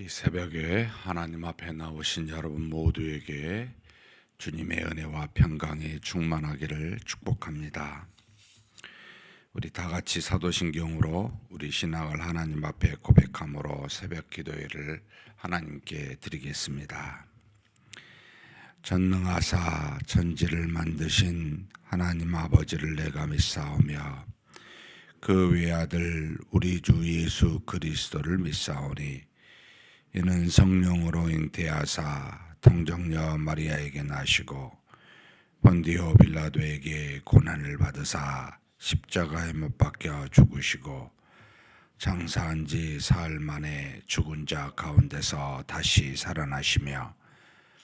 이 새벽에 하나님 앞에 나오신 여러분 모두에게 주님의 은혜와 평강이 충만하기를 축복합니다. 우리 다 같이 사도신경으로 우리 신앙을 하나님 앞에 고백함으로 새벽 기도회를 하나님께 드리겠습니다. 전능하사 천지를 만드신 하나님 아버지를 내가 믿사오며 그 외아들 우리 주 예수 그리스도를 믿사오니 이는 성령으로 잉태하사 통정녀 마리아에게 나시고 본디오 빌라도에게 고난을 받으사 십자가에 못 박혀 죽으시고 장사한 지 사흘 만에 죽은 자 가운데서 다시 살아나시며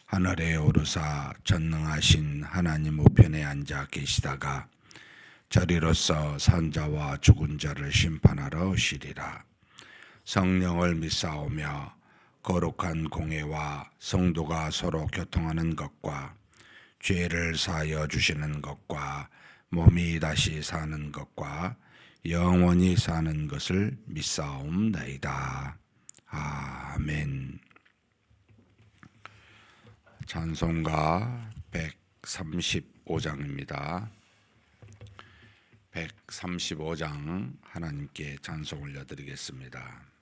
하늘에 오르사 전능하신 하나님 우편에 앉아 계시다가 저리로서 산 자와 죽은 자를 심판하러 오시리라. 성령을 믿사오며 거룩한 공회와 성도가 서로 교통하는 것과 죄를 사하여 주시는 것과 몸이 다시 사는 것과 영원히 사는 것을 믿사옵나이다. 아멘. 찬송가 135장입니다. 135장 하나님께 찬송 올려드리겠습니다.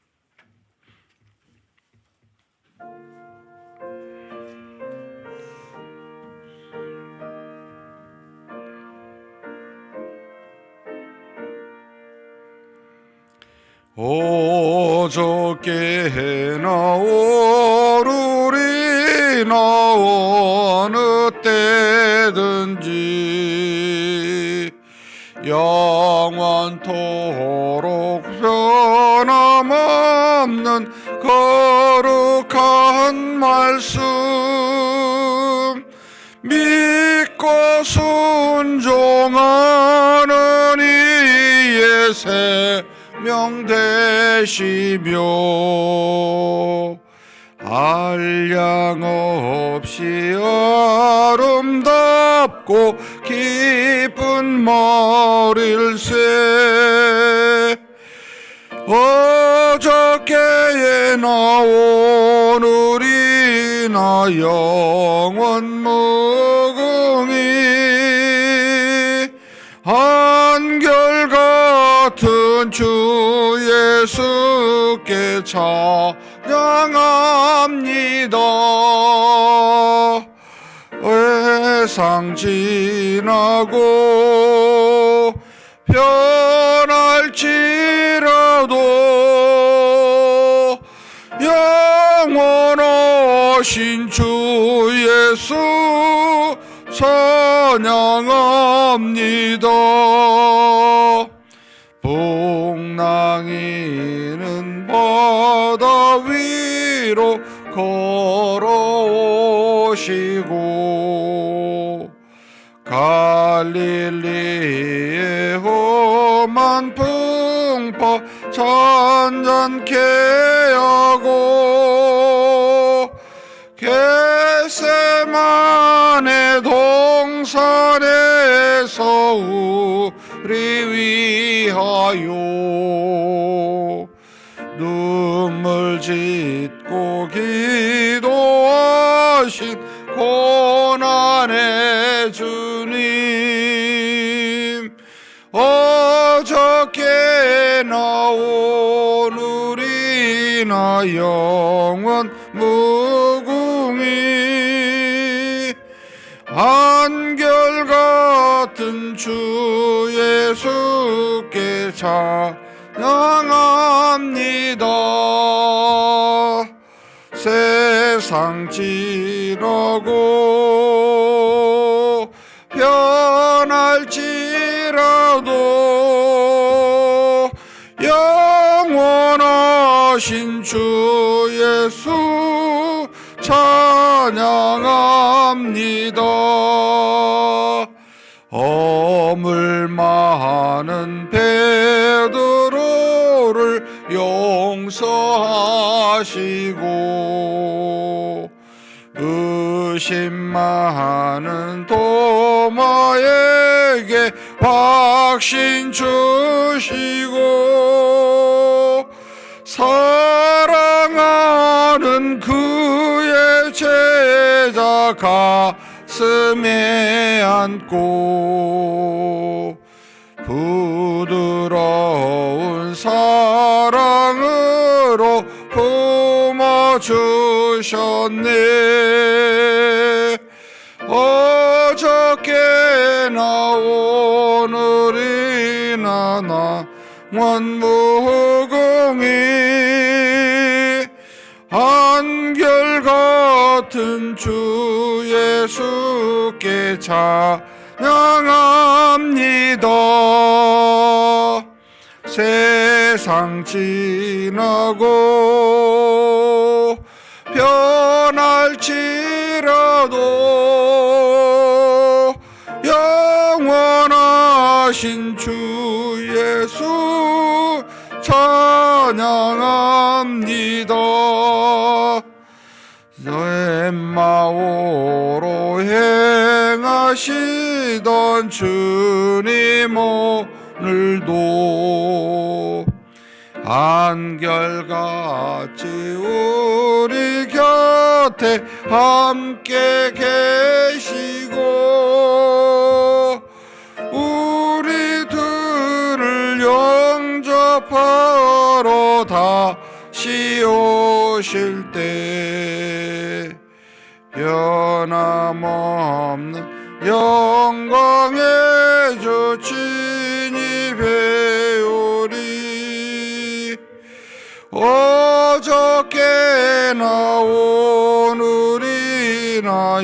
어저께 나오르리 나 어느 때든지 영원토록 변함없는 거룩한 말씀 믿고 순종하는 이의 생명되시며 한량없이 아름답고 기쁜 말일세 어저께에 나온 우리 나 영원 무궁히 한결같은 주 예수께 찬양합니다. 회상 지나고 변할지라도 영원하신 주 예수 찬양합니다. 풍랑이는 바다 위로 걸어오시고 갈릴리의 험한 풍파 잔잔케 하고 겟세마네 동산에서 우리 위하여 눈물 짓고 기도하신 고난의 주님 어저께 나온 우리 나 영원 무궁히 한결같은 주 예수께 찬양합니다. 세상 지나고 변할지라도 영원하신 주 예수 찬양합니다. 허물 많은 베드로를 용서하시고 의심 많은 도마에게 확신 주시고 사랑하는 나는 그의 제자 가슴에 안고 부드러운 사랑으로 품어주셨네. 어저께나 오늘이나 나 원무궁이 한결같은 주 예수께 찬양합니다. 세상 지나고 변할지라도 영원하신 주 예수 찬양합니다. 엠마오로 행하시던 주님 오늘도 한결같이 우리 곁에 함께 계시고 우리들을 영접하러 다시 오실 때 변함없는 영광의 주 친히 배우리. 어저께나 오늘이나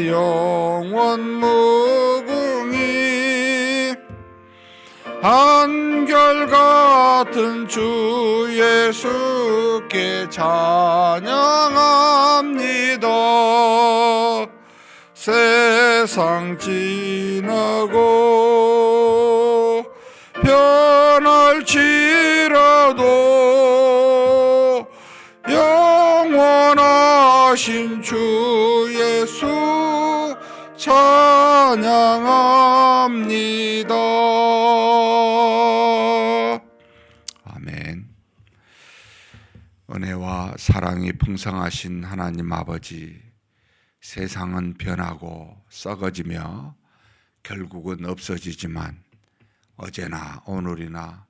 영원무궁히 한결같은 주 예수께 찬양합니다. 세상 지나고 변할지라도 영원하신 주 예수 찬양합니다. 아멘. 은혜와 사랑이 풍성하신 하나님 아버지, 세상은 변하고 썩어지며 결국은 없어지지만 어제나 오늘이나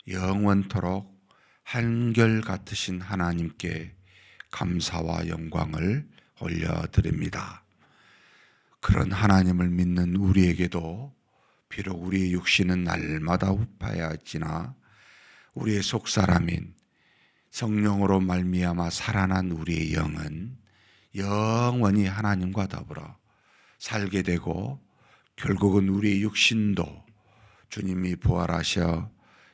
영원토록 한결같으신 하나님께 감사와 영광을 올려드립니다. 그런 하나님을 믿는 우리에게도 비록 우리의 육신은 날마다 후파하였지나 우리의 속사람인 성령으로 말미암아 살아난 우리의 영은 영원히 하나님과 더불어 살게 되고 결국은 우리의 육신도 주님이 부활하셔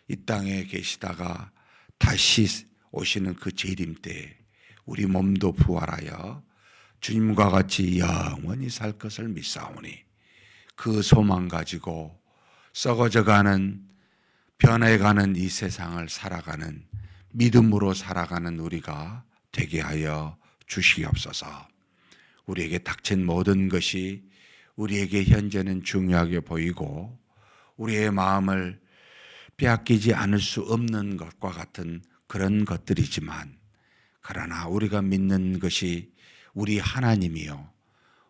이 땅에 계시다가 다시 오시는 그 재림 때에 우리 몸도 부활하여 주님과 같이 영원히 살 것을 믿사오니 그 소망 가지고 썩어져가는 변해가는 이 세상을 살아가는 믿음으로 살아가는 우리가 되게 하여 주시옵소서. 우리에게 닥친 모든 것이 우리에게 현재는 중요하게 보이고 우리의 마음을 빼앗기지 않을 수 없는 것과 같은 그런 것들이지만 그러나 우리가 믿는 것이 우리 하나님이요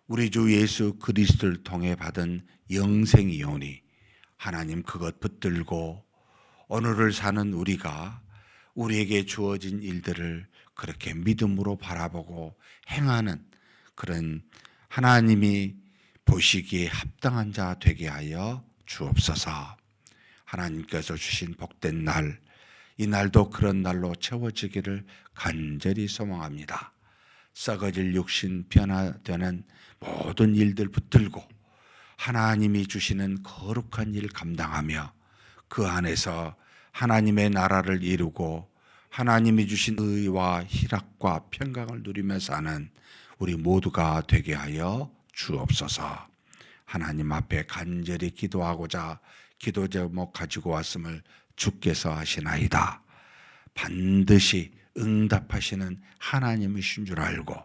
우리 주 예수 그리스도를 통해 받은 영생이오니 하나님 그것 붙들고 오늘을 사는 우리가 우리에게 주어진 일들을 그렇게 믿음으로 바라보고 행하는 그런 하나님이 보시기에 합당한 자 되게 하여 주옵소서. 하나님께서 주신 복된 날, 이 날도 그런 날로 채워지기를 간절히 소망합니다. 썩어질 육신 변화되는 모든 일들 붙들고 하나님이 주시는 거룩한 일 감당하며 그 안에서 하나님의 나라를 이루고 하나님이 주신 의와 희락과 평강을 누리며 사는 우리 모두가 되게 하여 주옵소서. 하나님 앞에 간절히 기도하고자 기도 제목 가지고 왔음을 주께서 하시나이다. 반드시 응답하시는 하나님이신 줄 알고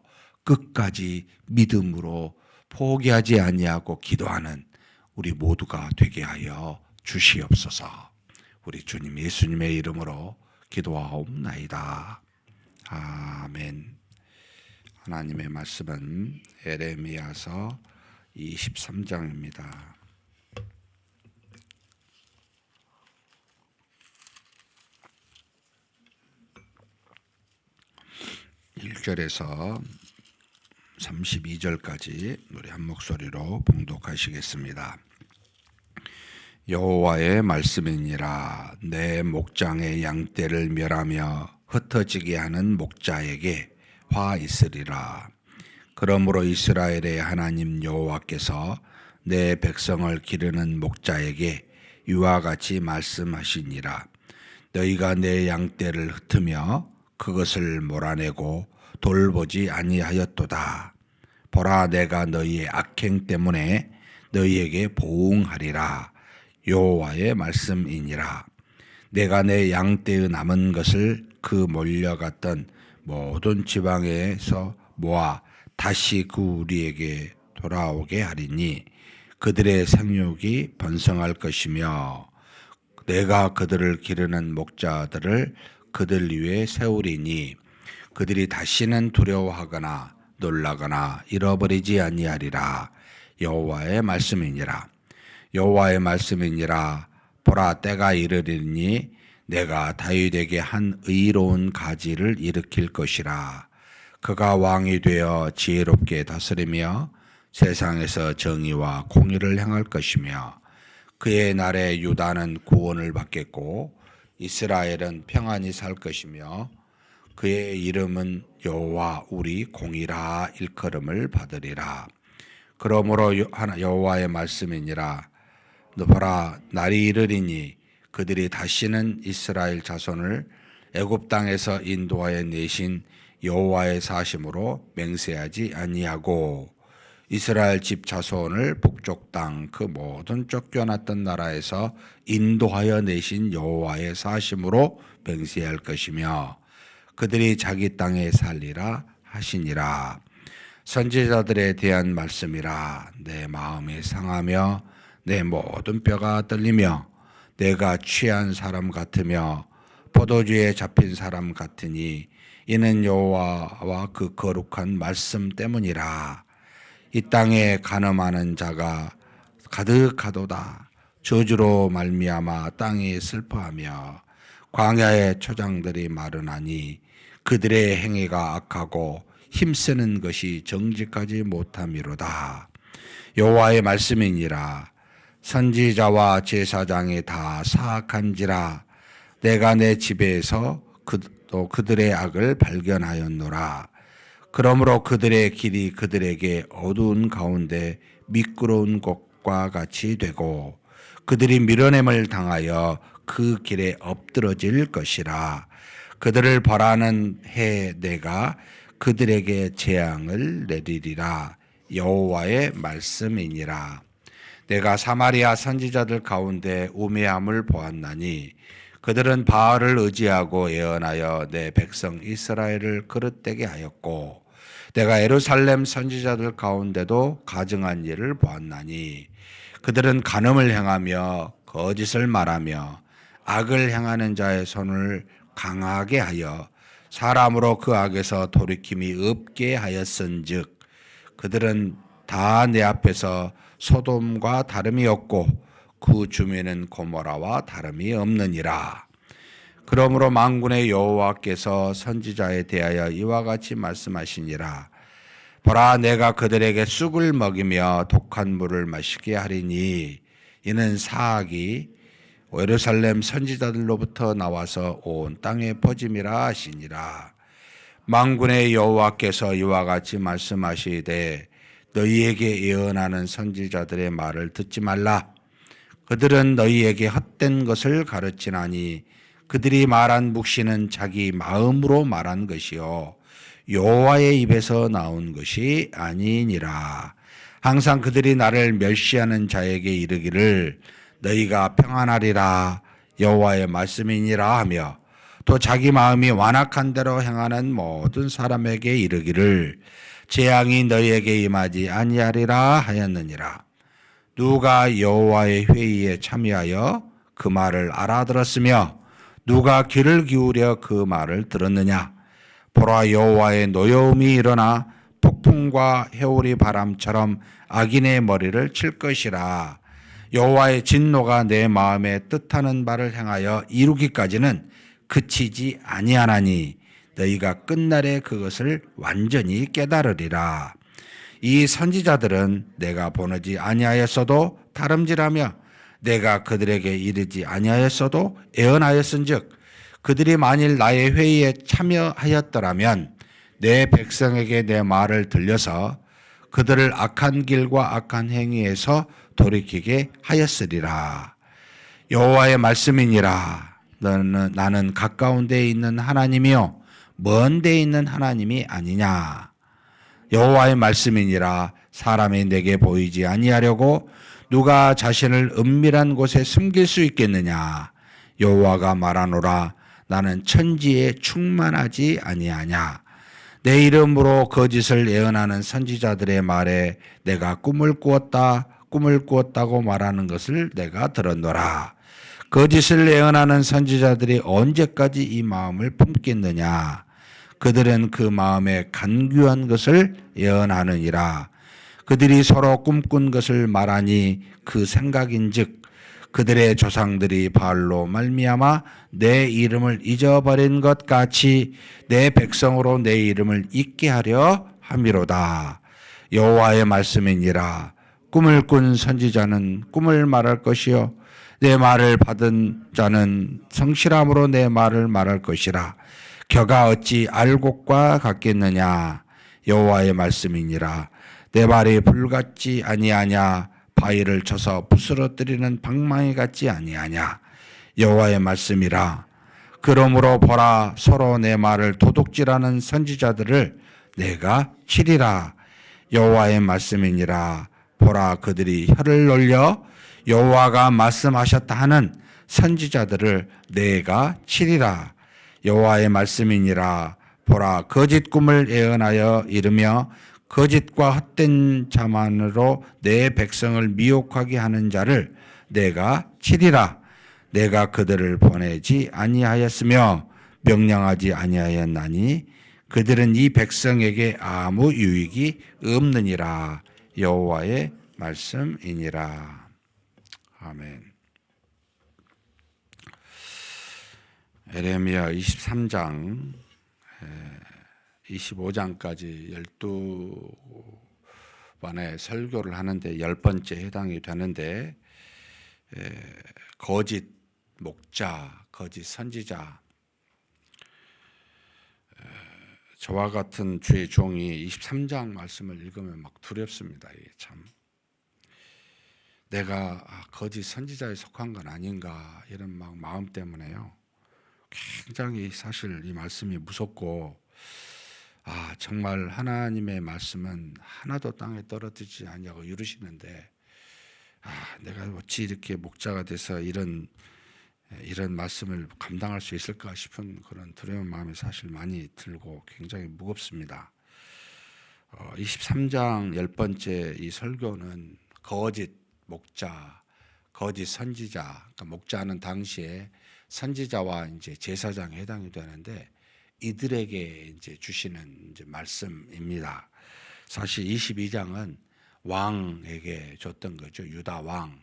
끝까지 믿음으로 포기하지 아니하고 기도하는 우리 모두가 되게 하여 주시옵소서. 우리 주님 예수님의 이름으로 기도하옵나이다. 아멘. 하나님의 말씀은 에레미야서 23장입니다. 1절에서 32절까지 우리 한 목소리로 봉독하시겠습니다. 여호와의 말씀이니라. 내 목장의 양떼를 멸하며 흩어지게 하는 목자에게 화 있으리라. 그러므로 이스라엘의 하나님 여호와께서 내 백성을 기르는 목자에게 이와 같이 말씀하시니라. 너희가 내 양떼를 흩으며 그것을 몰아내고 돌보지 아니하였도다. 보라, 내가 너희의 악행 때문에 너희에게 보응하리라. 여호와의 말씀이니라. 내가 내 양떼의 남은 것을 그 몰려갔던 모든 지방에서 모아 다시 그 우리에게 돌아오게 하리니 그들의 생육이 번성할 것이며 내가 그들을 기르는 목자들을 그들 위에 세우리니 그들이 다시는 두려워하거나 놀라거나 잃어버리지 아니하리라. 여호와의 말씀이니라. 여호와의 말씀이니라. 보라, 때가 이르리니 내가 다윗에게 한 의로운 가지를 일으킬 것이라. 그가 왕이 되어 지혜롭게 다스리며 세상에서 정의와 공의를 행할 것이며 그의 날에 유다는 구원을 받겠고 이스라엘은 평안히 살 것이며 그의 이름은 여호와 우리 공이라 일컬음을 받으리라. 그러므로 여호와의 말씀이니라. 너 보라, 날이 이르리니 그들이 다시는 이스라엘 자손을 애굽 땅에서 인도하여 내신 여호와의 사심으로 맹세하지 아니하고 이스라엘 집 자손을 북쪽 땅 그 모든 쫓겨났던 나라에서 인도하여 내신 여호와의 사심으로 맹세할 것이며 그들이 자기 땅에 살리라 하시니라. 선지자들에 대한 말씀이라. 내 마음이 상하며 내 모든 뼈가 떨리며 내가 취한 사람 같으며 포도주에 잡힌 사람 같으니 이는 여호와와 그 거룩한 말씀 때문이라. 이 땅에 간음하는 자가 가득하도다. 저주로 말미암아 땅이 슬퍼하며 광야의 초장들이 마르나니 그들의 행위가 악하고 힘쓰는 것이 정직하지 못함이로다. 여호와의 말씀이니라. 선지자와 제사장이 다 사악한지라. 내가 내 집에서 또 그들의 악을 발견하였노라. 그러므로 그들의 길이 그들에게 어두운 가운데 미끄러운 곳과 같이 되고 그들이 밀어냄을 당하여 그 길에 엎드러질 것이라. 그들을 벌하는 해 내가 그들에게 재앙을 내리리라. 여호와의 말씀이니라. 내가 사마리아 선지자들 가운데 우매함을 보았나니 그들은 바알을 의지하고 예언하여 내 백성 이스라엘을 그릇되게 하였고 내가 예루살렘 선지자들 가운데도 가증한 일을 보았나니 그들은 간음을 행하며 거짓을 말하며 악을 행하는 자의 손을 강하게 하여 사람으로 그 악에서 돌이킴이 없게 하였은즉 그들은 다 내 앞에서 소돔과 다름이 없고 그 주민은 고모라와 다름이 없느니라. 그러므로 만군의 여호와께서 선지자에 대하여 이와 같이 말씀하시니라. 보라, 내가 그들에게 쑥을 먹이며 독한 물을 마시게 하리니 이는 사악이 예루살렘 선지자들로부터 나와서 온 땅에 퍼짐이라 하시니라. 만군의 여호와께서 이와 같이 말씀하시되 너희에게 예언하는 선지자들의 말을 듣지 말라. 그들은 너희에게 헛된 것을 가르치나니 그들이 말한 묵시는 자기 마음으로 말한 것이요 여호와의 입에서 나온 것이 아니니라. 항상 그들이 나를 멸시하는 자에게 이르기를 너희가 평안하리라 여호와의 말씀이니라 하며 또 자기 마음이 완악한 대로 행하는 모든 사람에게 이르기를 재앙이 너희에게 임하지 아니하리라 하였느니라. 누가 여호와의 회의에 참여하여 그 말을 알아들었으며 누가 귀를 기울여 그 말을 들었느냐. 보라, 여호와의 노여움이 일어나 폭풍과 해오리 바람처럼 악인의 머리를 칠 것이라. 여호와의 진노가 내 마음에 뜻하는 바를 행하여 이루기까지는 그치지 아니하나니 너희가 끝날에 그것을 완전히 깨달으리라. 이 선지자들은 내가 보내지 아니하였어도 다름질하며 내가 그들에게 이르지 아니하였어도 애언하였은즉 그들이 만일 나의 회의에 참여하였더라면 내 백성에게 내 말을 들려서 그들을 악한 길과 악한 행위에서 돌이키게 하였으리라. 여호와의 말씀이니라. 나는 가까운 데에 있는 하나님이요 먼 데에 있는 하나님이 아니냐. 여호와의 말씀이니라. 사람이 내게 보이지 아니하려고 누가 자신을 은밀한 곳에 숨길 수 있겠느냐. 여호와가 말하노라. 나는 천지에 충만하지 아니하냐. 내 이름으로 거짓을 예언하는 선지자들의 말에 내가 꿈을 꾸었다고 말하는 것을 내가 들었노라. 거짓을 예언하는 선지자들이 언제까지 이 마음을 품겠느냐. 그들은 그 마음에 간교한 것을 예언하느니라. 그들이 서로 꿈꾼 것을 말하니 그 생각인즉 그들의 조상들이 바알로 말미암아 내 이름을 잊어버린 것 같이 내 백성으로 내 이름을 잊게 하려 함이로다. 여호와의 말씀이니라. 꿈을 꾼 선지자는 꿈을 말할 것이요 내 말을 받은 자는 성실함으로 내 말을 말할 것이라. 겨가 어찌 알곡과 같겠느냐. 여호와의 말씀이니라. 내 말이 불같지 아니하냐. 바위를 쳐서 부스러뜨리는 방망이 같지 아니하냐. 여호와의 말씀이라. 그러므로 보라, 서로 내 말을 도둑질하는 선지자들을 내가 치리라. 여호와의 말씀이니라. 보라, 그들이 혀를 놀려 여호와가 말씀하셨다 하는 선지자들을 내가 치리라. 여호와의 말씀이니라. 보라, 거짓 꿈을 예언하여 이르며 거짓과 헛된 자만으로 내 백성을 미혹하게 하는 자를 내가 치리라. 내가 그들을 보내지 아니하였으며 명령하지 아니하였나니 그들은 이 백성에게 아무 유익이 없느니라. 여호와의 말씀이니라. 아멘. 에레미야 23장 25장까지 12번의 설교를 하는데 10번째 해당이 되는데 거짓 목자, 거짓 선지자, 저와 같은 주의 종이 23장 말씀을 읽으면 막 두렵습니다. 이게 참 내가 거짓 선지자에 속한 건 아닌가 이런 막 마음 때문에요. 굉장히 사실 이 말씀이 무섭고 정말 하나님의 말씀은 하나도 땅에 떨어지지 않냐고 이루시는데 내가 어찌 이렇게 목자가 돼서 이런 말씀을 감당할 수 있을까 싶은 그런 두려운 마음이 사실 많이 들고 굉장히 무겁습니다. 23장 10번째 이 설교는 거짓 목자, 거짓 선지자, 그러니까 목자는 당시에 선지자와 이제 제사장에 해당이 되는데 이들에게 이제 주시는 이제 말씀입니다. 사실 22장은 왕에게 줬던 거죠. 유다 왕.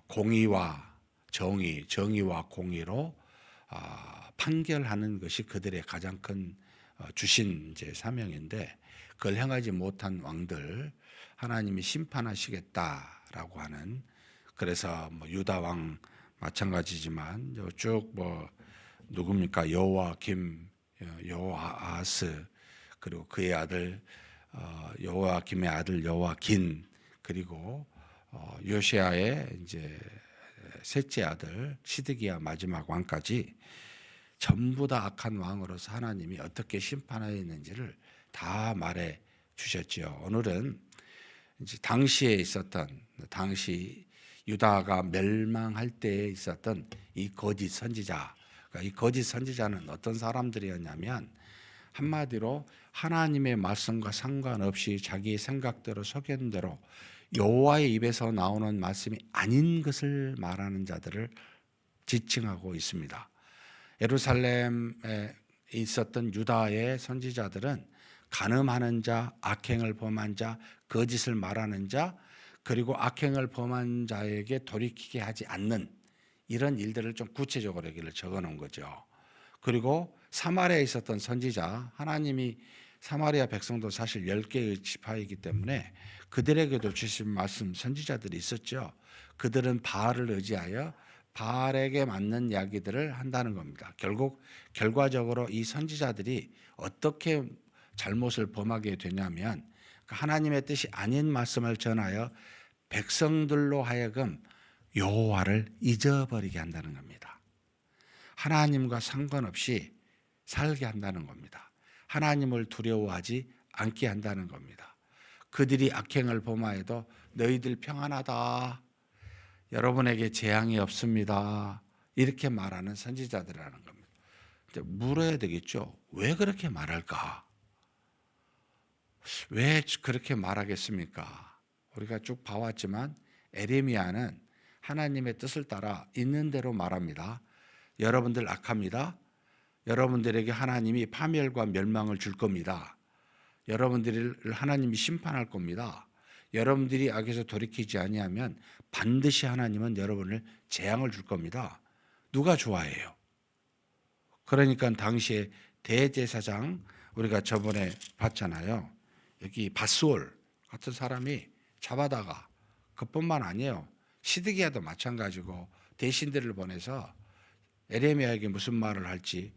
공의와 정의와 공의로 판결하는 것이 그들의 가장 큰 주신 이제 사명인데 그걸 행하지 못한 왕들 하나님이 심판하시겠다라고 하는, 그래서 유다 왕 마찬가지지만 쭉 누굽니까? 여호와김, 여호아하스, 그리고 그의 아들 여호와김의 아들 여호와긴, 그리고 요시아의 이제 셋째 아들 시드기야 마지막 왕까지 전부 다 악한 왕으로서 하나님이 어떻게 심판하였는지를 다 말해 주셨지요. 오늘은 이제 당시 유다가 멸망할 때에 있었던 이 거짓 선지자, 이 거짓 선지자는 어떤 사람들이었냐면 한마디로 하나님의 말씀과 상관없이 자기 생각대로 소견대로 여호와의 입에서 나오는 말씀이 아닌 것을 말하는 자들을 지칭하고 있습니다. 예루살렘에 있었던 유다의 선지자들은 간음하는 자, 악행을 범한 자, 거짓을 말하는 자, 그리고 악행을 범한 자에게 돌이키게 하지 않는 이런 일들을 좀 구체적으로 여기를 적어 놓은 거죠. 그리고 사마리아에 있었던 선지자, 하나님이 사마리아 백성도 사실 10개의 지파이기 때문에 그들에게도 주신 말씀 선지자들이 있었죠. 그들은 바알을 의지하여 바알에게 맞는 이야기들을 한다는 겁니다. 결국 결과적으로 이 선지자들이 어떻게 잘못을 범하게 되냐면 하나님의 뜻이 아닌 말씀을 전하여 백성들로 하여금 여호와를 잊어버리게 한다는 겁니다. 하나님과 상관없이 살게 한다는 겁니다. 하나님을 두려워하지 않게 한다는 겁니다. 그들이 악행을 범하여도 너희들 평안하다. 여러분에게 재앙이 없습니다. 이렇게 말하는 선지자들이라는 겁니다. 물어야 되겠죠. 왜 그렇게 말할까? 왜 그렇게 말하겠습니까? 우리가 쭉 봐왔지만 에레미야는 하나님의 뜻을 따라 있는 대로 말합니다. 여러분들 악합니다. 여러분들에게 하나님이 파멸과 멸망을 줄 겁니다. 여러분들을 하나님이 심판할 겁니다. 여러분들이 악에서 돌이키지 아니하면 반드시 하나님은 여러분을 재앙을 줄 겁니다. 누가 좋아해요? 그러니까 당시에 대제사장 우리가 저번에 봤잖아요. 여기 밧수올 같은 사람이 잡아다가 그뿐만 아니에요. 시드기야도 마찬가지고 대신들을 보내서 에레미야에게 무슨 말을 할지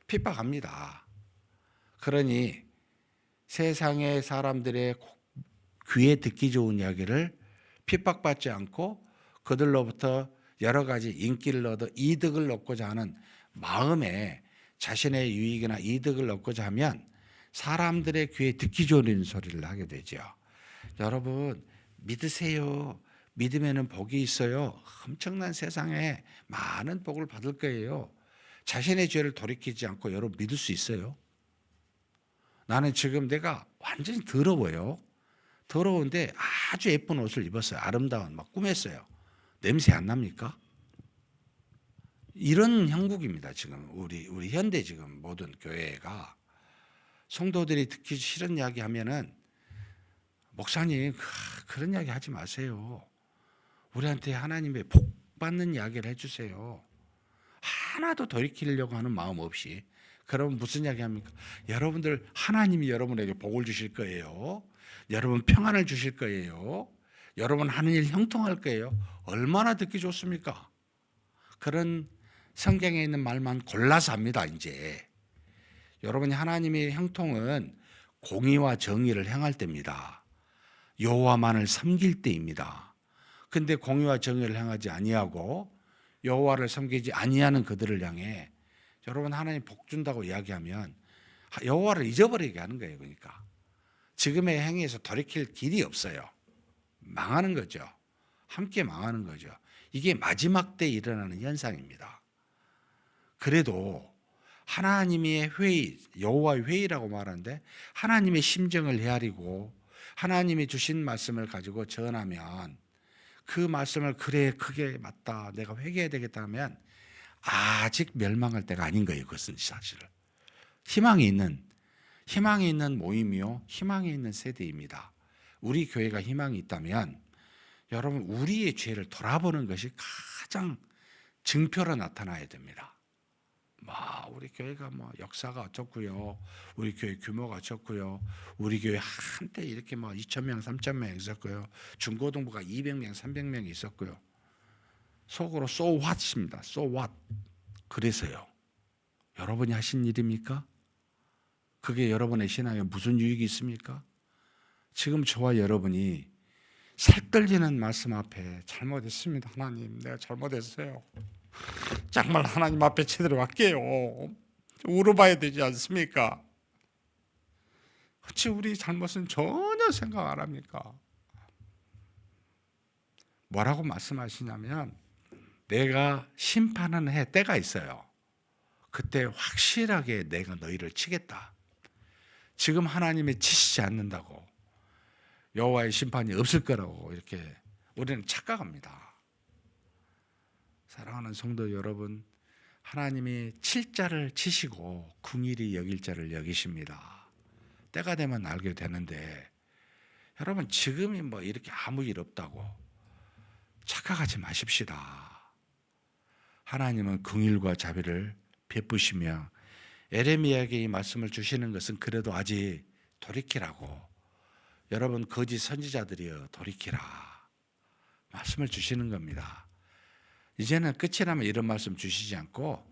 핍박합니다. 그러니 세상의 사람들의 귀에 듣기 좋은 이야기를 핍박받지 않고 그들로부터 여러 가지 인기를 얻어 이득을 얻고자 하는 마음에 자신의 유익이나 이득을 얻고자 하면 사람들의 귀에 듣기 좋은 소리를 하게 되죠. 여러분 믿으세요. 믿으면 복이 있어요. 엄청난 세상에 많은 복을 받을 거예요. 자신의 죄를 돌이키지 않고 여러분 믿을 수 있어요? 나는 지금 내가 완전히 더러워요. 더러운데 아주 예쁜 옷을 입었어요. 아름다운 막 꾸몄어요. 냄새 안 납니까? 이런 형국입니다. 지금 우리 현대 지금 모든 교회가 성도들이 듣기 싫은 이야기 하면은 목사님 그런 이야기 하지 마세요. 우리한테 하나님의 복 받는 이야기를 해주세요. 하나도 돌이키려고 하는 마음 없이. 그러면 무슨 이야기 합니까? 여러분들 하나님이 여러분에게 복을 주실 거예요. 여러분 평안을 주실 거예요. 여러분 하는 일 형통할 거예요. 얼마나 듣기 좋습니까? 그런 성경에 있는 말만 골라서 합니다. 이제 여러분이 하나님의 형통은 공의와 정의를 행할 때입니다. 여호와만을 섬길 때입니다. 근데 공의와 정의를 행하지 아니하고 여호와를 섬기지 아니하는 그들을 향해 여러분 하나님 복 준다고 이야기하면 여호와를 잊어버리게 하는 거예요. 그러니까 지금의 행위에서 돌이킬 길이 없어요. 망하는 거죠. 함께 망하는 거죠. 이게 마지막 때 일어나는 현상입니다. 그래도 하나님의 회의, 여호와의 회의라고 말하는데 하나님의 심정을 헤아리고 하나님이 주신 말씀을 가지고 전하면 그 말씀을 그래 그게 맞다 내가 회개해야 되겠다 하면 아직 멸망할 때가 아닌 거예요. 그것은 사실은 희망이 있는 모임이요 희망이 있는 세대입니다. 우리 교회가 희망이 있다면 여러분 우리의 죄를 돌아보는 것이 가장 증표로 나타나야 됩니다. 우리 교회가 역사가 어쩌고요. 우리 교회 규모가 어쩌고요. 우리 교회 한때 이렇게 2,000명, 3,000명 있었고요. 중고등부가 200명, 300명 있었고요. 속으로 so what입니다. so what. 그래서요. 여러분이 하신 일입니까? 그게 여러분의 신앙에 무슨 유익이 있습니까? 지금 저와 여러분이 살떨리는 말씀 앞에 잘못했습니다. 하나님, 내가 잘못했어요. 정말 하나님 앞에 제대로 할게요. 울어봐야 되지 않습니까? 어찌 우리 잘못은 전혀 생각 안 합니까? 뭐라고 말씀하시냐면 내가 심판은 해 때가 있어요. 그때 확실하게 내가 너희를 치겠다. 지금 하나님이 치시지 않는다고 여호와의 심판이 없을 거라고 이렇게 우리는 착각합니다. 사랑하는 성도 여러분, 하나님이 칠 자를 치시고 긍휼히 여길 자를 여기십니다. 때가 되면 알게 되는데, 여러분 지금이 뭐 이렇게 아무 일 없다고 착각하지 마십시다. 하나님은 긍휼과 자비를 베푸시며 에레미야에게 이 말씀을 주시는 것은 그래도 아직 돌이키라고, 여러분 거짓 선지자들이여 돌이키라 말씀을 주시는 겁니다. 이제는 끝이 나면 이런 말씀 주시지 않고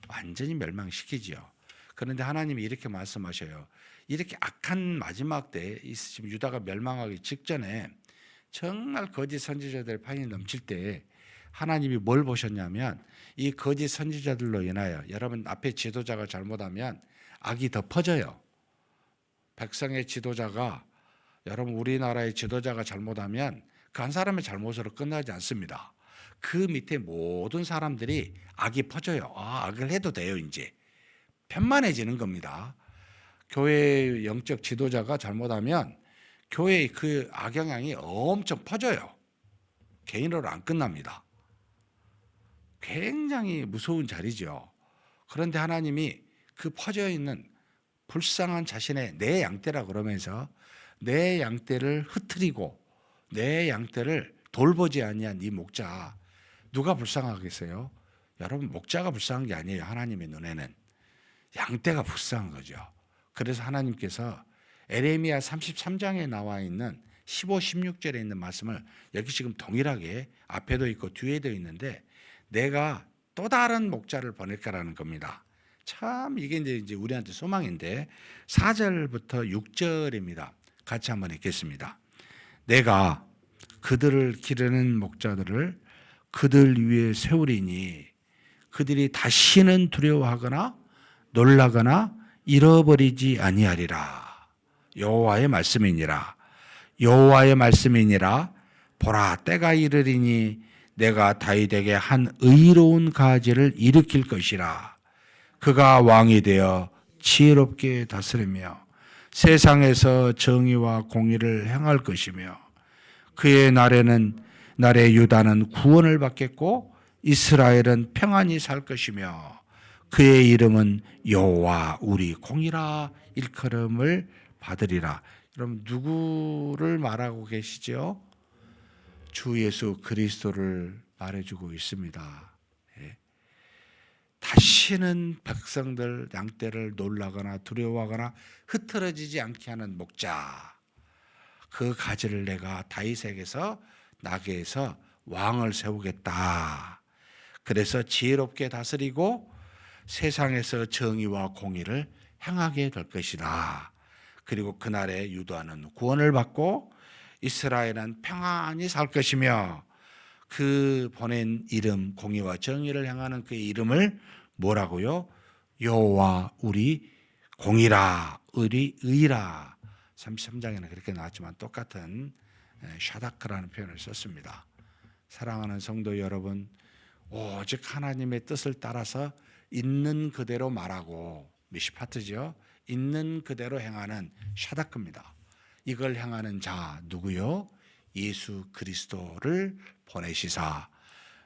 완전히 멸망시키지요. 그런데 하나님이 이렇게 말씀하셔요. 이렇게 악한 마지막 때에 있으시면 유다가 멸망하기 직전에 정말 거짓 선지자들의 판이 넘칠 때 하나님이 뭘 보셨냐면, 이 거짓 선지자들로 인하여 여러분 앞에 지도자가 잘못하면 악이 더 퍼져요. 백성의 지도자가, 여러분 우리나라의 지도자가 잘못하면 그 한 사람의 잘못으로 끝나지 않습니다. 그 밑에 모든 사람들이 악이 퍼져요. 악을 해도 돼요. 이제 편만해지는 겁니다. 교회의 영적 지도자가 잘못하면 교회의 그 악영향이 엄청 퍼져요. 개인으로 안 끝납니다. 굉장히 무서운 자리죠. 그런데 하나님이 그 퍼져 있는 불쌍한 자신의 내 양떼라 그러면서 내 양떼를 흩트리고 내 양떼를 돌보지 아니한 이 목자, 누가 불쌍하겠어요? 여러분 목자가 불쌍한 게 아니에요. 하나님의 눈에는 양떼가 불쌍한 거죠. 그래서 하나님께서 에레미야 33장에 나와 있는 15, 16절에 있는 말씀을 여기 지금 동일하게 앞에도 있고 뒤에도 있는데, 내가 또 다른 목자를 보낼까라는 겁니다. 참 이게 이제 우리한테 소망인데, 4절부터 6절입니다. 같이 한번 읽겠습니다. 내가 그들을 기르는 목자들을 그들 위에 세우리니 그들이 다시는 두려워하거나 놀라거나 잃어버리지 아니하리라. 여호와의 말씀이니라. 여호와의 말씀이니라. 보라, 때가 이르리니 내가 다윗에게 한 의로운 가지를 일으킬 것이라. 그가 왕이 되어 지혜롭게 다스리며 세상에서 정의와 공의를 행할 것이며, 그의 날에 유다는 구원을 받겠고 이스라엘은 평안히 살 것이며, 그의 이름은 여호와 우리 공이라 일컬음을 받으리라. 여러분 누구를 말하고 계시죠? 주 예수 그리스도를 말해주고 있습니다. 다시는 백성들 양떼를 놀라거나 두려워하거나 흐트러지지 않게 하는 목자, 그 가지를 내가 다윗에게서 나게에서 왕을 세우겠다. 그래서 지혜롭게 다스리고 세상에서 정의와 공의를 행하게 될 것이다. 그리고 그날에 유다는 구원을 받고 이스라엘은 평안히 살 것이며, 그 보낸 이름, 공의와 정의를 행하는 그의 이름을 뭐라고요? 여호와 우리 공의라, 의라. 33장에는 그렇게 나왔지만 똑같은 샤다크라는 표현을 썼습니다. 사랑하는 성도 여러분, 오직 하나님의 뜻을 따라서 있는 그대로 말하고, 미시파트죠. 있는 그대로 행하는 샤다크입니다. 이걸 행하는 자 누구요? 예수 그리스도를 보내시사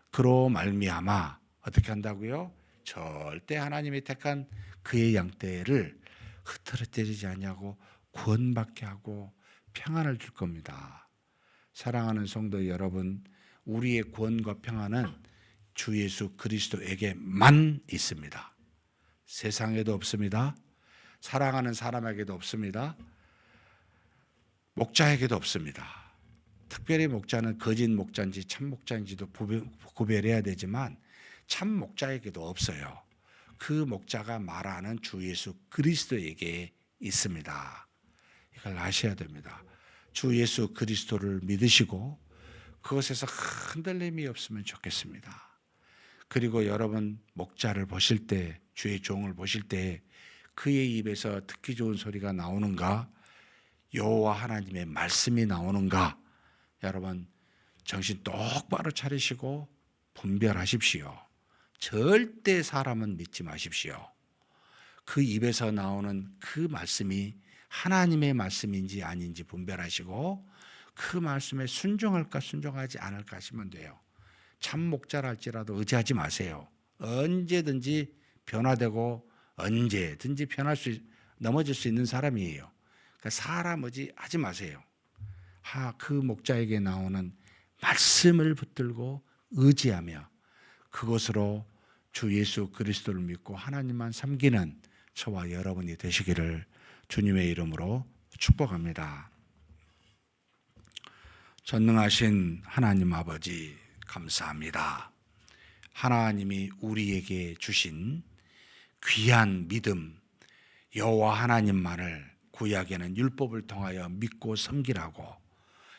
그로 말미암아 어떻게 한다고요? 절대 하나님이 택한 그의 양떼를 흐트러뜨리지 않냐고 구원받게 하고 평안을 줄 겁니다. 사랑하는 성도 여러분, 우리의 구원과 평안은 주 예수 그리스도에게만 있습니다. 세상에도 없습니다. 사랑하는 사람에게도 없습니다. 목자에게도 없습니다. 특별히 목자는 거짓 목자인지 참 목자인지도 구별해야 되지만 참 목자에게도 없어요. 그 목자가 말하는 주 예수 그리스도에게 있습니다. 이걸 아셔야 됩니다. 주 예수 그리스도를 믿으시고 그것에서 흔들림이 없으면 좋겠습니다. 그리고 여러분 목자를 보실 때, 주의 종을 보실 때 그의 입에서 듣기 좋은 소리가 나오는가, 여호와 하나님의 말씀이 나오는가, 여러분 정신 똑바로 차리시고 분별하십시오. 절대 사람은 믿지 마십시오. 그 입에서 나오는 그 말씀이 하나님의 말씀인지 아닌지 분별하시고 그 말씀에 순종할까 순종하지 않을까 하시면 돼요. 참 목자랄지라도 의지하지 마세요. 언제든지 변화되고 언제든지 넘어질 수 있는 사람이에요. 그러니까 사람 의지하지 마세요. 그 목자에게 나오는 말씀을 붙들고 의지하며 그것으로 주 예수 그리스도를 믿고 하나님만 섬기는 저와 여러분이 되시기를 주님의 이름으로 축복합니다. 전능하신 하나님 아버지 감사합니다. 하나님이 우리에게 주신 귀한 믿음, 여호와 하나님만을 구약에는 율법을 통하여 믿고 섬기라고,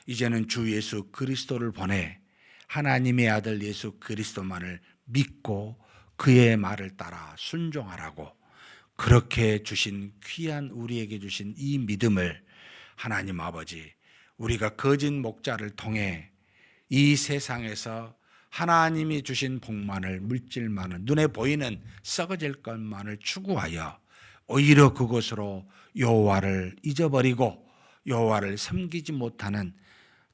이제는 주 예수 그리스도를 보내 하나님의 아들 예수 그리스도만을 믿고 그의 말을 따라 순종하라고, 그렇게 주신 귀한 우리에게 주신 이 믿음을 하나님 아버지, 우리가 거짓 목자를 통해 이 세상에서 하나님이 주신 복만을, 물질만을, 눈에 보이는 썩어질 것만을 추구하여 오히려 그것으로 여호와를 잊어버리고 여호와를 섬기지 못하는,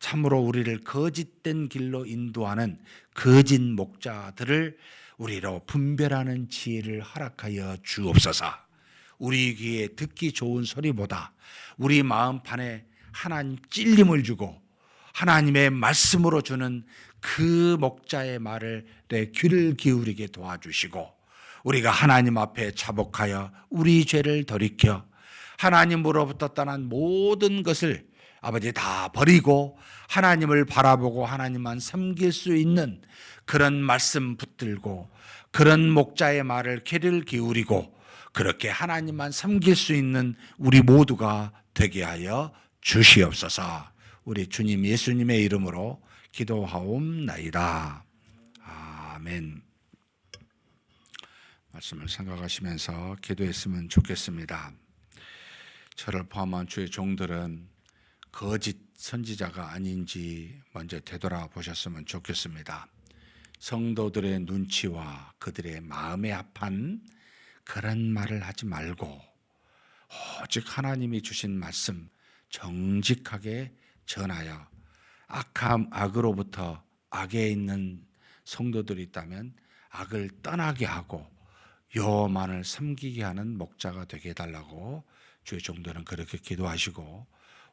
참으로 우리를 거짓된 길로 인도하는 거짓 목자들을 우리로 분별하는 지혜를 허락하여 주옵소서. 우리 귀에 듣기 좋은 소리보다 우리 마음판에 하나님 찔림을 주고 하나님의 말씀으로 주는 그 목자의 말을 내 귀를 기울이게 도와주시고, 우리가 하나님 앞에 자복하여 우리 죄를 돌이켜 하나님으로부터 떠난 모든 것을 아버지 다 버리고 하나님을 바라보고 하나님만 섬길 수 있는 그런 말씀 붙들고 그런 목자의 말을 귀를 기울이고 그렇게 하나님만 섬길 수 있는 우리 모두가 되게 하여 주시옵소서. 우리 주님 예수님의 이름으로 기도하옵나이다. 아멘. 말씀을 생각하시면서 기도했으면 좋겠습니다. 저를 포함한 주의 종들은 거짓 선지자가 아닌지 먼저 되돌아보셨으면 좋겠습니다. 성도들의 눈치와 그들의 마음에 합한 그런 말을 하지 말고 오직 하나님이 주신 말씀 정직하게 전하여 악으로부터, 악에 있는 성도들이 있다면 악을 떠나게 하고 여호와만을 섬기게 하는 목자가 되게 해달라고 주의 종들은 그렇게 기도하시고,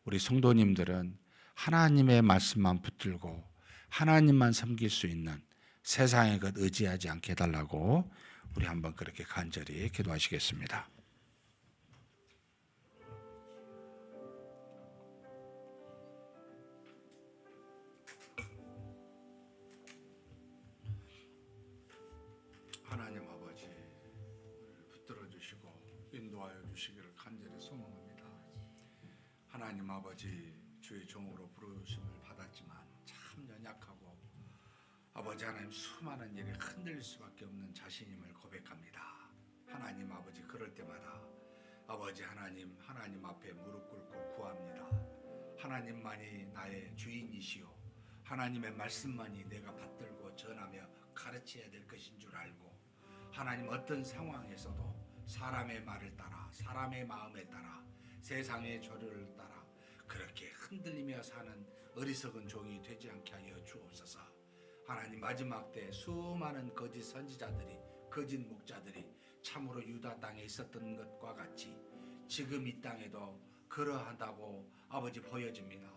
우리 성도님들은 하나님의 말씀만 붙들고 하나님만 섬길 수 있는 세상의 것 의지하지 않게 해달라고 우리 한번 그렇게 간절히 기도하시겠습니다. 하나님 아버지, 붙들어 주시고 인도하여 주시기를 간절히 소망합니다. 하나님 아버지, 주의 종으로 부르심을 받았지만 참 연약하고 아버지 하나님 수많은 일에 흔들릴 수밖에 없는 자신임을 고백합니다. 하나님 아버지, 그럴 때마다 아버지 하나님 앞에 무릎 꿇고 구합니다. 하나님만이 나의 주인이시오, 하나님의 말씀만이 내가 받들고 전하며 가르쳐야 될 것인 줄 알고, 하나님 어떤 상황에서도 사람의 말을 따라, 사람의 마음에 따라, 세상의 조류를 따라 그렇게 흔들리며 사는 어리석은 종이 되지 않게 하여 주옵소서. 하나님, 마지막 때 수많은 거짓 선지자들이, 거짓 목자들이 참으로 유다 땅에 있었던 것과 같이 지금 이 땅에도 그러하다고 아버지 보여집니다.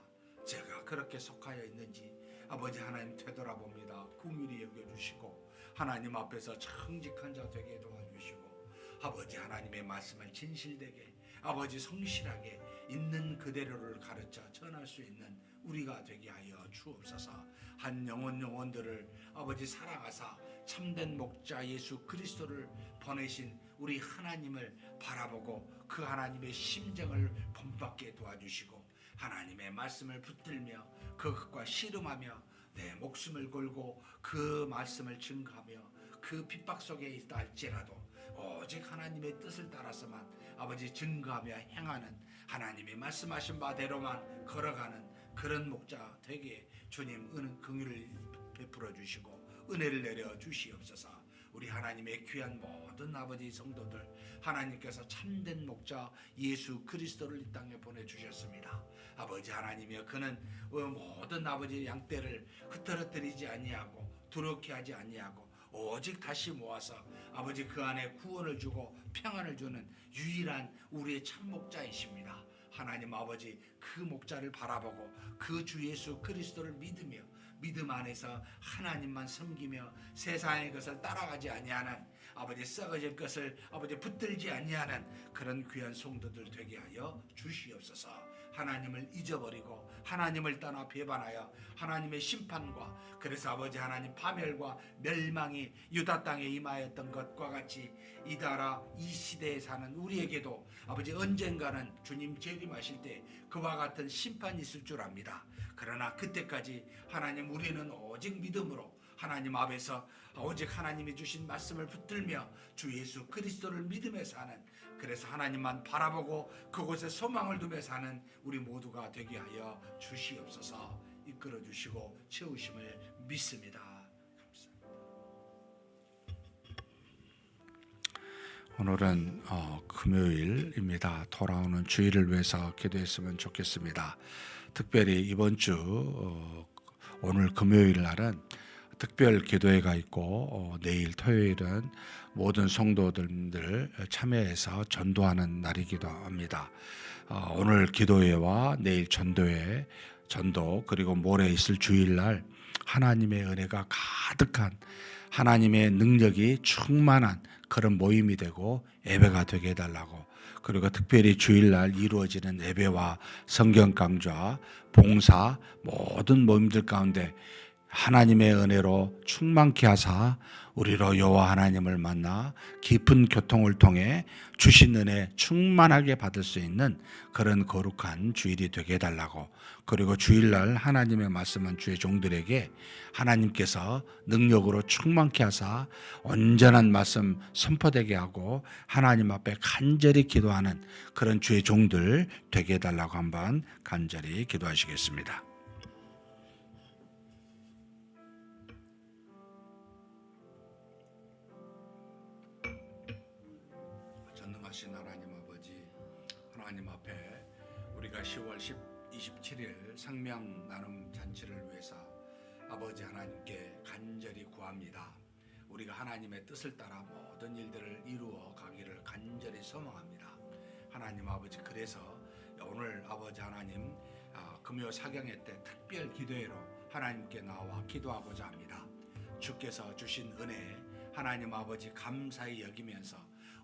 제가 그렇게 속하여 있는지 아버지 하나님 되돌아봅니다. 긍휼히 여겨주시고 하나님 앞에서 정직한 자 되게 도와주시고, 아버지 하나님의 말씀을 진실되게 아버지 성실하게 있는 그대로를 가르쳐 전할 수 있는 우리가 되게 하여 주옵소서. 한 영혼들을 아버지 사랑하사 참된 목자 예수 그리스도를 보내신 우리 하나님을 바라보고 그 하나님의 심정을 본받게 도와주시고, 하나님의 말씀을 붙들며 그것과 씨름하며 내 목숨을 걸고 그 말씀을 증거하며 그 핍박 속에 있다 할지라도 오직 하나님의 뜻을 따라서만 아버지 증거하며 행하는, 하나님이 말씀하신 바대로만 걸어가는 그런 목자 되게 주님 긍휼을 베풀어 주시고 은혜를 내려 주시옵소서. 우리 하나님의 귀한 모든 아버지 성도들, 하나님께서 참된 목자 예수 그리스도를 이 땅에 보내주셨습니다. 아버지 하나님이여, 그는 모든 아버지 양떼를 흩어뜨리지 아니하고 두렵게 하지 아니하고 오직 다시 모아서 아버지 그 안에 구원을 주고 평안을 주는 유일한 우리의 참 목자이십니다. 하나님 아버지 그 목자를 바라보고 그 주 예수 그리스도를 믿으며 믿음 안에서 하나님만 섬기며 세상의 것을 따라가지 아니하는 아버지 썩어질 것을 아버지 붙들지 아니하는 그런 귀한 성도들 되게 하여 주시옵소서. 하나님을 잊어버리고 하나님을 떠나 배반하여 하나님의 심판과 그래서 아버지 하나님 파멸과 멸망이 유다 땅에 임하였던 것과 같이 이 나라 이 시대에 사는 우리에게도 아버지 언젠가는 주님 재림하실 때 그와 같은 심판이 있을 줄 압니다. 그러나 그때까지 하나님 우리는 오직 믿음으로 하나님 앞에서 오직 하나님이 주신 말씀을 붙들며 주 예수 그리스도를 믿으며 사는 그래서 하나님만 바라보고 그곳에 소망을 두며 사는 우리 모두가 되게 하여 주시옵소서. 이끌어 주시고 채우심을 믿습니다. 감사합니다. 오늘은 금요일입니다. 돌아오는 주일을 위해서 기도했으면 좋겠습니다. 특별히 이번 주 오늘 금요일 날은 특별 기도회가 있고 내일 토요일은 모든 성도들 참여해서 전도하는 날이기도 합니다. 오늘 기도회와 내일 전도 그리고 모레 있을 주일날 하나님의 은혜가 가득한 하나님의 능력이 충만한 그런 모임이 되고 예배가 되게 해달라고 그리고 특별히 주일날 이루어지는 예배와 성경 강좌, 봉사 모든 모임들 가운데 하나님의 은혜로 충만케 하사 우리로 여호와 하나님을 만나 깊은 교통을 통해 주신 은혜 충만하게 받을 수 있는 그런 거룩한 주일이 되게 해달라고 그리고 주일날 하나님의 말씀한 주의 종들에게 하나님께서 능력으로 충만케 하사 온전한 말씀 선포되게 하고 하나님 앞에 간절히 기도하는 그런 주의 종들 되게 해달라고 한번 간절히 기도하시겠습니다. 전능하신 하나님 아버지, 하나님 앞에 우리가 10월 27일 생명 나눔 잔치를 위해서 아버지 하나님께 간절히 구합니다. 우리가 하나님의 뜻을 따라 모든 일들을 이루어 가기를 간절히 소망합니다. 하나님 아버지, 그래서 오늘 아버지 하나님 금요 사경회 때 특별 기도회로 하나님께 나와 기도하고자 합니다. 주께서 주신 은혜 하나님 아버지 감사히 여기면서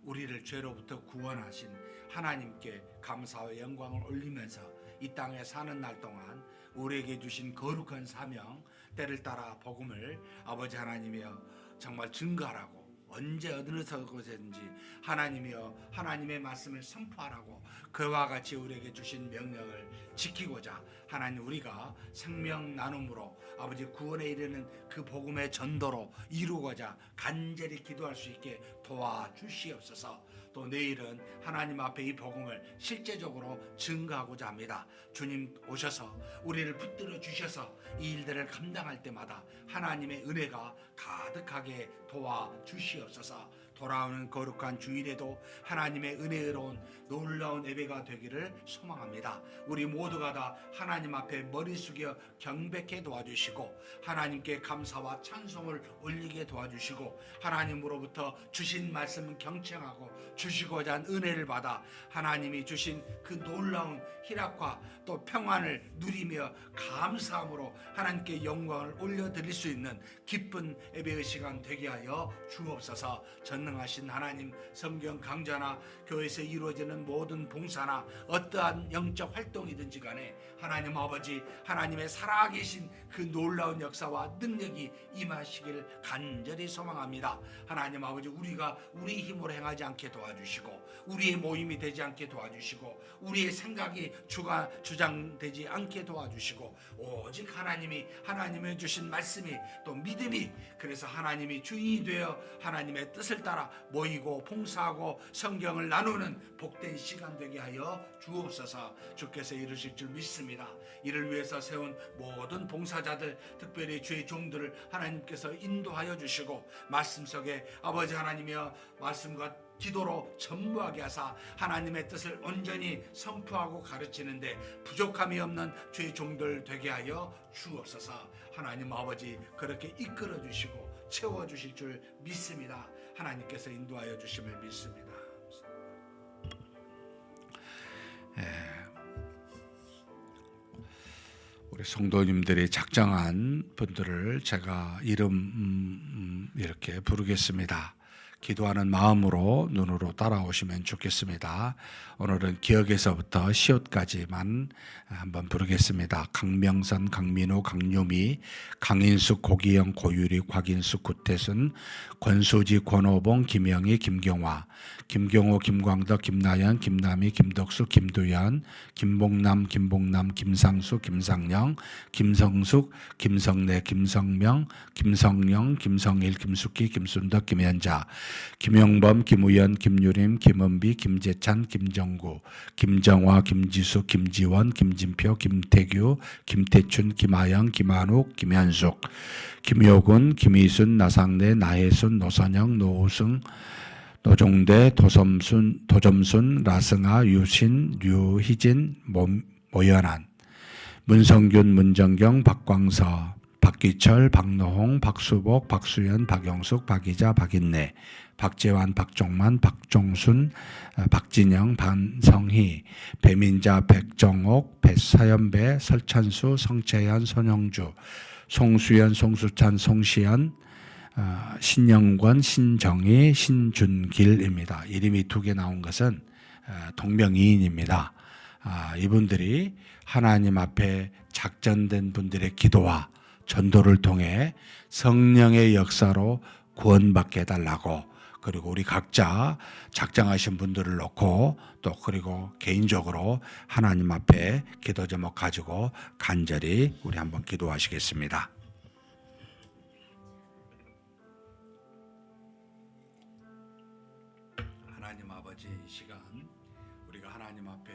우리를 죄로부터 구원하신 하나님께 감사와 영광을 올리면서 이 땅에 사는 날 동안 우리에게 주신 거룩한 사명 때를 따라 복음을 아버지 하나님이여 정말 증거하라고 언제 어느 곳에든지 하나님이여 하나님의 말씀을 선포하라고 그와 같이 우리에게 주신 명령을 지키고자 하나님 우리가 생명 나눔으로 아버지 구원에 이르는 그 복음의 전도로 이루고자 간절히 기도할 수 있게 도와주시옵소서. 또 내일은 하나님 앞에 이 복음을 실제적으로 증거하고자 합니다. 주님 오셔서 우리를 붙들어 주셔서 이 일들을 감당할 때마다 하나님의 은혜가 가득하게 도와주시옵소서. 돌아오는 거룩한 주일에도 하나님의 은혜로운 놀라운 예배가 되기를 소망합니다. 우리 모두가 다 하나님 앞에 머리 숙여 경배케 도와주시고 하나님께 감사와 찬송을 올리게 도와주시고 하나님으로부터 주신 말씀을 경청하고 주시고자 한 은혜를 받아 하나님이 주신 그 놀라운 희락과 또 평안을 누리며 감사함으로 하나님께 영광을 올려드릴 수 있는 기쁜 예배의 시간 되게 하여 주옵소서. 전능하신 하나님, 성경 강좌나 교회에서 이루어지는 모든 봉사나 어떠한 영적 활동이든지 간에 하나님 아버지 하나님의 살아계신 그 놀라운 역사와 능력이 임하시길 간절히 소망합니다. 하나님 아버지 우리가 우리 힘으로 행하지 않게 도와주시고 우리의 모임이 되지 않게 도와주시고 우리의 생각이 주장되지 않게 도와주시고 오직 하나님이 하나님의 주신 말씀이 또 믿음이 그래서 하나님이 주인이 되어 하나님의 뜻을 따라 모이고 봉사하고 성경을 나누는 복된 시간 되게 하여 주옵소서. 주께서 이루실 줄 믿습니다. 이를 위해서 세운 모든 봉사자들 특별히 주의 종들을 하나님께서 인도하여 주시고 말씀 속에 아버지 하나님이여 말씀과 기도로 전부하게 하사 하나님의 뜻을 온전히 선포하고 가르치는데 부족함이 없는 주의 종들 되게 하여 주옵소서. 하나님 아버지 그렇게 이끌어 주시고 채워 주실 줄 믿습니다. 하나님께서 인도하여 주심을 믿습니다. 성도님들이 작정한 분들을 제가 이름 이렇게 부르겠습니다. 기도하는 마음으로 눈으로 따라오시면 좋겠습니다. 오늘은 기억에서부터 시옷까지만 한번 부르겠습니다. 강명선, 강민호, 강유미, 강인숙, 고기영, 고유리, 곽인숙, 구태순, 권수지, 권호봉, 김영희, 김경화, 김경호, 김광덕, 김나연, 김남희, 김덕수, 김두현, 김봉남, 김상수, 김상영, 김성숙, 김성래, 김성명, 김성영, 김성일, 김숙희, 김순덕, 김현자, 김영범, 김우연, 김유림, 김은비, 김재찬, 김정구, 김정화, 김지수, 김지원, 김진표, 김태규, 김태춘, 김하영, 김한욱, 김현숙, 김효군, 김희순, 나상래, 나혜순, 노선영, 노우승, 노종대, 도점순, 라승아, 유신, 류희진, 모연한, 문성균, 문정경, 박광서, 박기철, 박노홍, 박수복, 박수연, 박영숙, 박이자, 박인내, 박재환, 박종만, 박종순, 박진영, 반성희, 배민자, 백정옥, 배사연배, 설찬수, 성채연, 손영주, 송수연, 송수찬, 송시연, 신영권, 신정희, 신준길입니다. 이름이 2개 나온 것은 동명이인입니다. 이분들이 하나님 앞에 작전된 분들의 기도와 전도를 통해 성령의 역사로 구원받게 해달라고, 그리고 우리 각자 작정하신 분들을 놓고 또 그리고 개인적으로 하나님 앞에 기도 제목 가지고 간절히 우리 한번 기도하시겠습니다. 하나님 아버지, 이 시간 우리가 하나님 앞에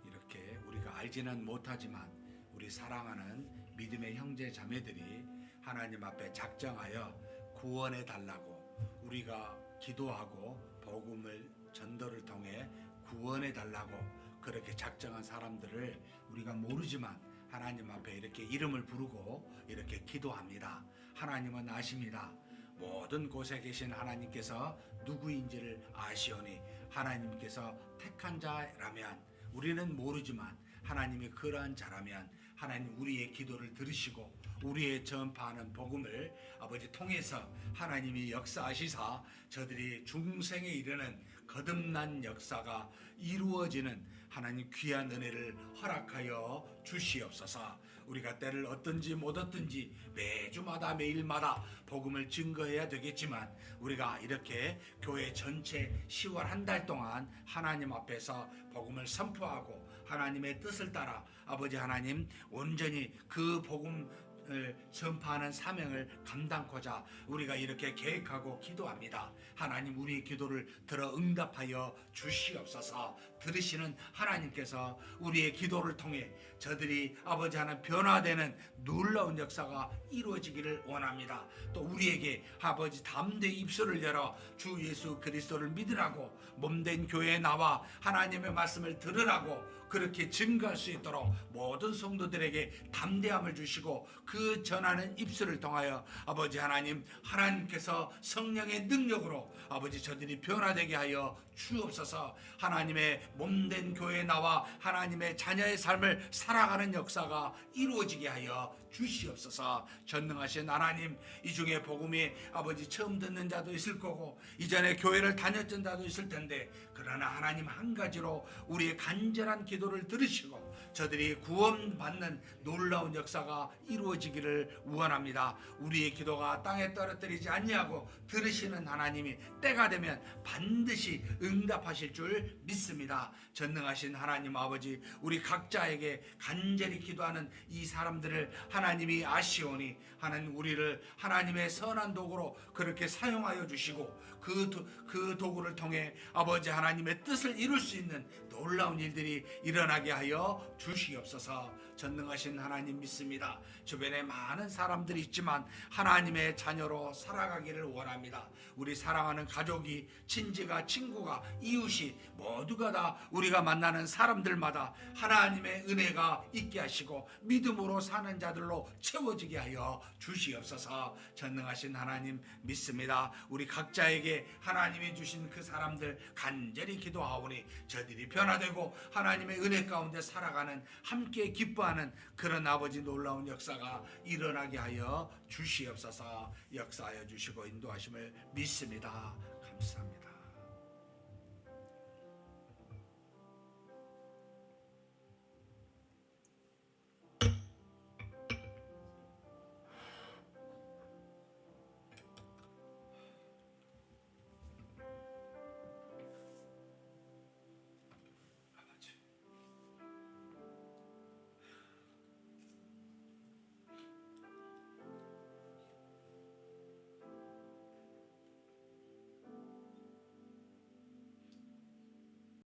이렇게 우리가 알지는 못하지만 우리 사랑하는 믿음의 형제 자매들이 하나님 앞에 작정하여 구원해 달라고, 우리가 기도하고 복음을 전도를 통해 구원해 달라고 그렇게 작정한 사람들을 우리가 모르지만 하나님 앞에 이렇게 이름을 부르고 이렇게 기도합니다. 하나님은 아십니다. 모든 곳에 계신 하나님께서 누구인지를 아시오니 하나님께서 택한 자라면, 우리는 모르지만 하나님이 그러한 자라면 하나님 우리의 기도를 들으시고 우리의 전파하는 복음을 아버지 통해서 하나님이 역사하시사 저들이 중생에 이르는 거듭난 역사가 이루어지는 하나님 귀한 은혜를 허락하여 주시옵소서. 우리가 때를 얻든지 못 얻든지 매주마다 매일마다 복음을 증거해야 되겠지만 우리가 이렇게 교회 전체 10월 한 달 동안 하나님 앞에서 복음을 선포하고 하나님의 뜻을 따라 아버지 하나님 온전히 그 복음을 전파하는 사명을 감당코자 우리가 이렇게 계획하고 기도합니다. 하나님 우리의 기도를 들어 응답하여 주시옵소서. 들으시는 하나님께서 우리의 기도를 통해 저들이 아버지 하나님 변화되는 놀라운 역사가 이루어지기를 원합니다. 또 우리에게 아버지 담대히 입술을 열어 주 예수 그리스도를 믿으라고, 몸된 교회에 나와 하나님의 말씀을 들으라고 그렇게 증거할 수 있도록 모든 성도들에게 담대함을 주시고 그 전하는 입술을 통하여 아버지 하나님, 하나님께서 성령의 능력으로 아버지 저들이 변화되게 하여 주옵소서. 하나님의 몸된 교회에 나와 하나님의 자녀의 삶을 살아가는 역사가 이루어지게 하여 주시옵소서. 전능하신 하나님, 이 중에 복음이 아버지 처음 듣는 자도 있을 거고 이전에 교회를 다녔던 자도 있을 텐데, 그러나 하나님 한 가지로 우리의 간절한 기도를 들으시고 저들이 구원받는 놀라운 역사가 이루어지기를 원합니다. 우리의 기도가 땅에 떨어뜨리지 아니하고 들으시는 하나님이 때가 되면 반드시 응답하실 줄 믿습니다. 전능하신 하나님 아버지, 우리 각자에게 간절히 기도하는 이 사람들을 하나님이 아시오니 하나님 우리를 하나님의 선한 도구로 그렇게 사용하여 주시고 그 도구를 통해 아버지 하나님의 뜻을 이룰 수 있는 놀라운 일들이 일어나게 하여 주시옵소서. 전능하신 하나님 믿습니다. 주변에 많은 사람들이 있지만 하나님의 자녀로 살아가기를 원합니다. 우리 사랑하는 가족이, 친지가, 친구가, 이웃이 모두가 다 우리가 만나는 사람들마다 하나님의 은혜가 있게 하시고 믿음으로 사는 자들로 채워지게 하여 주시옵소서. 전능하신 하나님 믿습니다. 우리 각자에게 하나님이 주신 그 사람들 간절히 기도하오니 저들이 변화 하나 되고 하나님의 은혜 가운데 살아가는, 함께 기뻐하는 그런 아버지 놀라운 역사가 일어나게 하여 주시옵소서. 역사하여 주시고 인도하심을 믿습니다. 감사합니다.